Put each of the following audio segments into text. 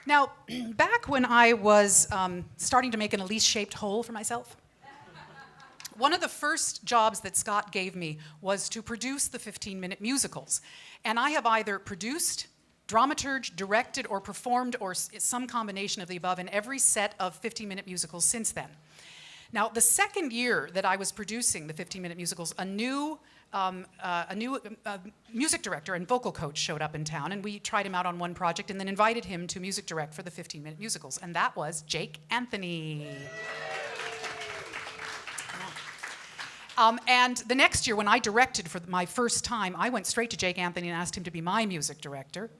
Now, back when I was starting to make an Elise-shaped hole for myself, one of the first jobs that Scott gave me was to produce the 15-minute musicals. And I have either produced, dramaturged, directed, or performed, or some combination of the above in every set of 15-minute musicals since then. Now, the second year that I was producing the 15-minute musicals, a new music director and vocal coach showed up in town, and we tried him out on one project and then invited him to music direct for the 15-minute musicals, and that was Jake Anthony. And the next year, when I directed for my first time, I went straight to Jake Anthony and asked him to be my music director.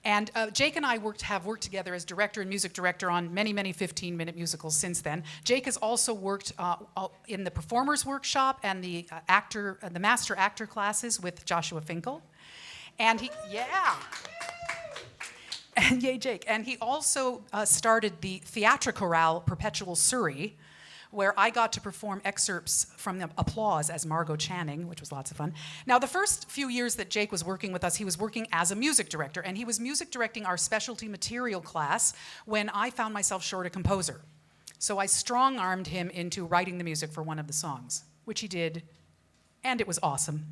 And Jake and I have worked together as director and music director on many, many 15-minute musicals since then. Jake has also worked in the performers workshop and the master actor classes with Joshua Finkel. And and yay, Jake. And he also started the Theatrichorale Perpetual Surrey, where I got to perform excerpts from the Applause as Margot Channing, which was lots of fun. Now, the first few years that Jake was working with us, he was working as a music director, and he was music directing our specialty material class when I found myself short a composer. So I strong-armed him into writing the music for one of the songs, which he did, and it was awesome.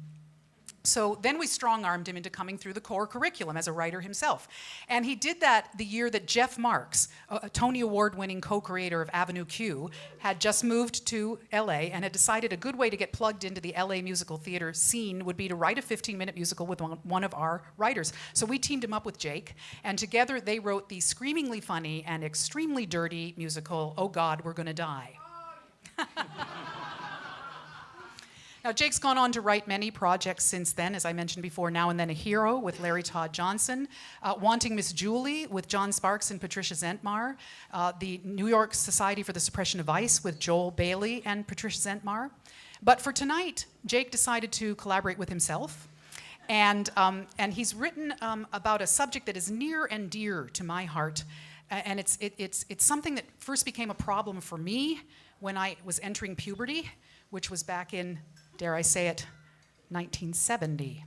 So then we strong-armed him into coming through the core curriculum as a writer himself. And he did that the year that Jeff Marks, a Tony Award-winning co-creator of Avenue Q, had just moved to LA and had decided a good way to get plugged into the LA musical theater scene would be to write a 15-minute musical with one of our writers. So we teamed him up with Jake, and together they wrote the screamingly funny and extremely dirty musical, Oh God, We're Gonna Die. Now, Jake's gone on to write many projects since then, as I mentioned before, Now and Then a Hero with Larry Todd Johnson, Wanting Miss Julie with John Sparks and Patricia Zentmar, the New York Society for the Suppression of Vice with Joel Bailey and Patricia Zentmar. But for tonight, Jake decided to collaborate with himself, and he's written about a subject that is near and dear to my heart, and it's something that first became a problem for me when I was entering puberty, which was back in, dare I say it, 1970.